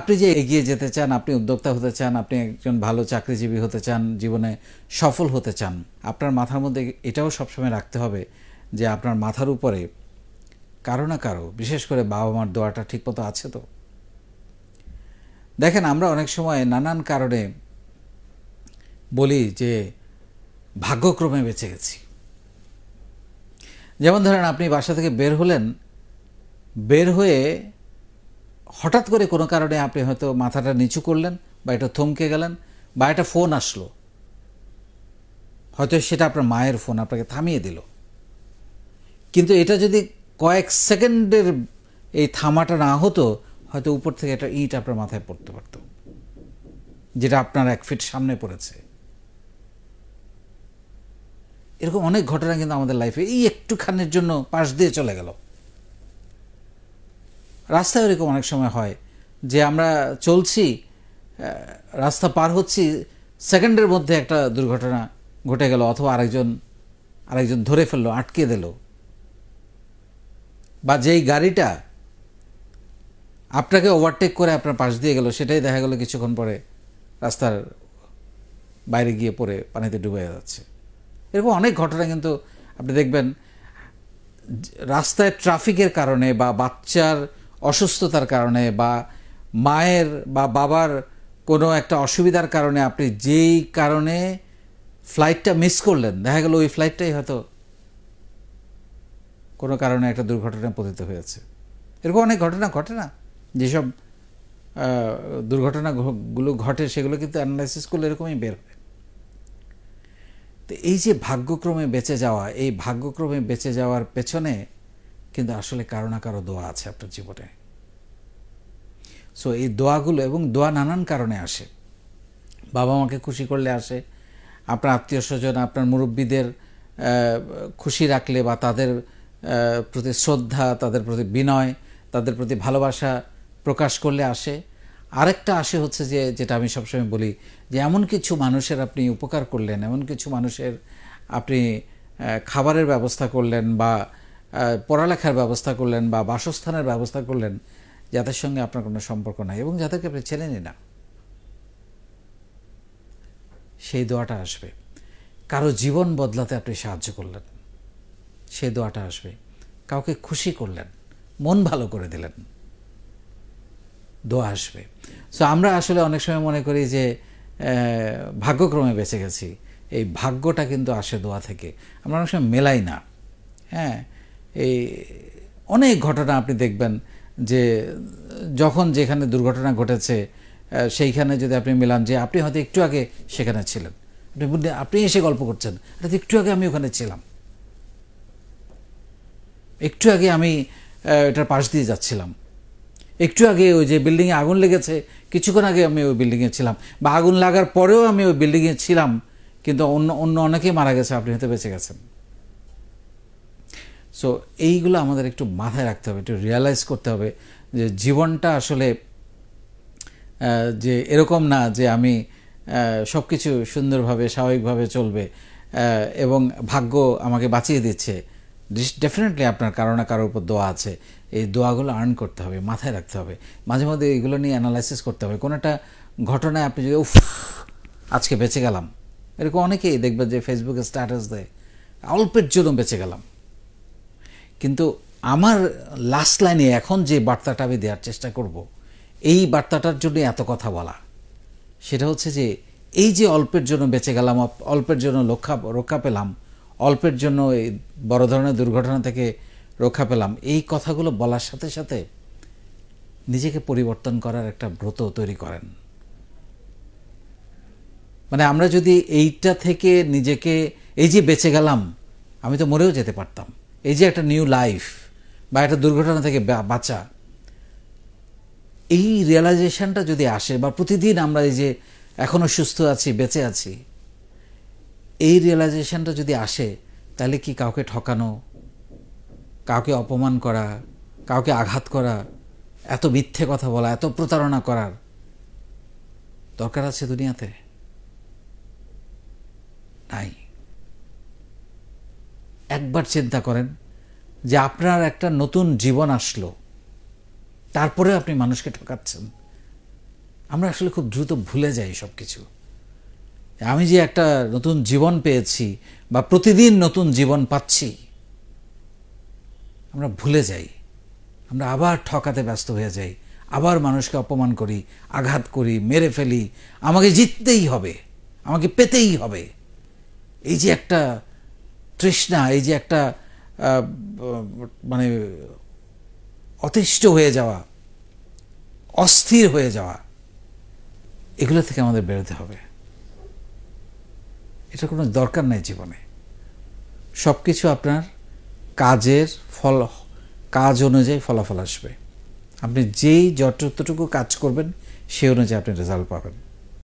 আপনি যে এগিয়ে যেতে চান, আপনি উদ্যোক্তা হতে চান, আপনি একজন ভালো চাকরিজীবী হতে চান, জীবনে সফল হতে চান, আপনার মাথার মধ্যে এটাও সবসময় রাখতে হবে যে আপনার মাথার উপরে কারো না কারো, বিশেষ করে বাবা মার দোয়াটা ঠিকমতো আছে তো। দেখেন, আমরা অনেক সময় নানান কারণে বলি যে ভাগ্যক্রমে বেঁচে গেছি। যেমন ধরেন, আপনি বাসা থেকে বের হলেন, বের হয়ে হঠাৎ করে কোনো কারণে আপনি হয়তো মাথাটা নিচু করলেন, বা এটা থমকে গেলেন, বা একটা ফোন আসলো, হয়তো সেটা আপনার মায়ের ফোন, আপনাকে থামিয়ে দিল। কিন্তু এটা যদি কয়েক সেকেন্ডের এই থামাটা না হতো, হয়তো উপর থেকে একটা ইট আপনার মাথায় পড়তে পারত, যেটা আপনার 1 ফিট সামনে পড়েছে। এরকম অনেক ঘটনা কিন্তু আমাদের লাইফে এই একটুখানির জন্য পাশ দিয়ে চলে গেল। রাস্তায় এরকম অনেক সময় হয় যে আমরা চলছি, রাস্তা পার হচ্ছি, সেকেন্ডের মধ্যে একটা দুর্ঘটনা ঘটে গেল, অথবা আরেকজন ধরে ফেললো, আটকে দিল, বা যেই গাড়িটা আপনাকে ওভারটেক করে আপনার পাশ দিয়ে গেল, সেটাই দেখা গেল কিছুক্ষণ পরে রাস্তার বাইরে গিয়ে পড়ে পানিতে ডুবে যাচ্ছে। এরকম অনেক ঘটনা কিন্তু আপনি দেখবেন রাস্তায় ট্রাফিকের কারণে, বা বাচ্চার অসুস্থতার কারণে, বা মায়ের বা বাবার কোনো একটা অসুবিধার কারণে আপনি যেই কারণে ফ্লাইটটা মিস করলেন, দেখা গেল ওই ফ্লাইটটাই হয়তো কোনো কারণে একটা দুর্ঘটনায় পতিত হয়েছে। এরকম অনেক ঘটনা ঘটে না? যেসব দুর্ঘটনাগুলো ঘটে সেগুলো কিন্তু অ্যানালাইসিস করলে এরকমই বের হয়। তো এই যে ভাগ্যক্রমে বেঁচে যাওয়া, এই ভাগ্যক্রমে বেঁচে যাওয়ার পেছনে কিন্তু আসলে কারো না কারো দোয়া আছে আপনার জীবনে। সো এই দোয়াগুলো, এবং দোয়া নানান কারণে আসে। বাবা মাকে খুশি করলে আসে, আপনার আত্মীয় স্বজন, আপনার মুরব্বীদের খুশি রাখলে, বা তাদের প্রতি শ্রদ্ধা, তাদের প্রতি বিনয়, তাদের প্রতি ভালোবাসা প্রকাশ করলে আসে। আরেকটা আসে হচ্ছে যে, যেটা আমি সবসময় বলি, যে এমন কিছু মানুষের আপনি উপকার করলেন, এমন কিছু মানুষের আপনি খাবারের ব্যবস্থা করলেন, বা পড়ালেখার ব্যবস্থা করলেন, বা বাসস্থানের ব্যবস্থা করলেন, যাদের সঙ্গে আপনার কোনো সম্পর্ক নাই এবং যাদেরকে আপনি চেনেনই না। সেই দোয়াটা আসবে। কারো জীবন বদলাতে আপনি সাহায্য করলেন, সেই দোয়াটা আসবে। কাউকে খুশি করলেন, মন ভালো করে দিলেন, দোয়া আসবে। সো আমরা আসলে অনেক সময় মনে করি যে ভাগ্যক্রমে বেঁচে গেছি। এই ভাগ্যটা কিন্তু আসে দোয়া থেকে। আমরা অনেক সময় মেলাই না। হ্যাঁ, এই অনেক ঘটনা আপনি দেখবেন যে যখন যেখানে দুর্ঘটনা ঘটেছে সেইখানে যদি আপনি মেলান, যে আপনি হয়তো একটু আগে সেখানে ছিলেন, আপনি এসে গল্প করছেন, একটু আগে আমি ওখানে ছিলাম, একটু আগে আমি এটার পাশ দিয়ে যাচ্ছিলাম, একটু আগে ওই যে বিল্ডিংয়ে আগুন লেগেছে, কিছুক্ষণ আগে আমি ওই বিল্ডিংয়ে ছিলাম, বা আগুন লাগার পরেও আমি ওই বিল্ডিংয়ে ছিলাম, কিন্তু অন্য অনেকেই মারা গেছে, আপনি হয়তো বেঁচে গেছেন। সো এইগুলো আমাদের একটু মাথায় রাখতে হবে, একটু রিয়ালাইজ করতে হবে যে জীবনটা আসলে যে এরকম না যে আমি সব কিছু সুন্দরভাবে স্বাভাবিকভাবে চলবে এবং ভাগ্য আমাকে বাঁচিয়ে দিচ্ছে। ডেফিনেটলি আপনার কারো না কারোর উপর দোয়া আছে। এই দোয়াগুলো আর্ন করতে হবে, মাথায় রাখতে হবে, মাঝে মাঝে এইগুলো নিয়ে অ্যানালাইসিস করতে হবে। কোনো একটা ঘটনায় আপনি যদি আজকে বেঁচে গেলাম, এরকম অনেকেই দেখবেন যে ফেসবুকে স্ট্যাটাস দেয়, অল্পের জন্য বেঁচে গেলাম। কিন্তু আমার লাস্ট লাইনে এখন যে বার্তাটা আমি দেওয়ার চেষ্টা করব, এই বার্তাটার জন্য এত কথা বলা, সেটা হচ্ছে যে এই যে অল্পের জন্য বেঁচে গেলাম, অল্পের জন্য রক্ষা পেলাম, অল্পের জন্য এই বড় ধরনের দুর্ঘটনা থেকে রক্ষা পেলাম, এই কথাগুলো বলার সাথে সাথে নিজেকে পরিবর্তন করার একটা ব্রত তৈরি করেন। মানে আমরা যদি এইটা থেকে নিজেকে, এই যে বেঁচে গেলাম, আমি তো মরেও যেতে পারতাম, এই যে একটা নিউ লাইফ, বা একটা দুর্ঘটনা থেকে বাঁচা, এই রিয়েলাইজেশনটা যদি আসে, বা প্রতিদিন আমরা এই যে এখনও সুস্থ আছি, বেঁচে আছি, এই রিয়েলাইজেশনটা যদি আসে, তাহলে কি কাউকে ঠকানো, কাউকে অপমান করা, কাউকে আঘাত করা, এত মিথ্যে কথা বলা, এত প্রতারণা করার দরকার আছে দুনিয়াতে? নাই। একবার চিন্তা করেন যে আপনার একটা নতুন জীবন আসলো, তারপরে আপনি মানুষকে ঠকাচ্ছেন, আমরা আসলে খুব দ্রুত ভুলে যাই সব কিছু। আমি যে একটা নতুন জীবন পেয়েছি বা প্রতিদিন নতুন জীবন পাচ্ছি, আমরা ভুলে যাই। আমরা আবার ঠকাতে ব্যস্ত হয়ে যাই, আবার মানুষকে অপমান করি, আঘাত করি, মেরে ফেলি। আমাকে জিততেই হবে, আমাকে পেতেই হবে। এই যে একটা তৃষ্ণা, এই যে একটা মানে অতিষ্ঠ হয়ে যাওয়া, অস্থির হয়ে যাওয়া, এগুলো থেকে আমাদের বেরোতে হবে। এটা কোনো দরকার নাই জীবনে। সব কিছু আপনার কাজের ফল, কাজ অনুযায়ী ফলাফল আসবে। আপনি যেই যতটুকু কাজ করবেন সেই অনুযায়ী আপনি রেজাল্ট পাবেন।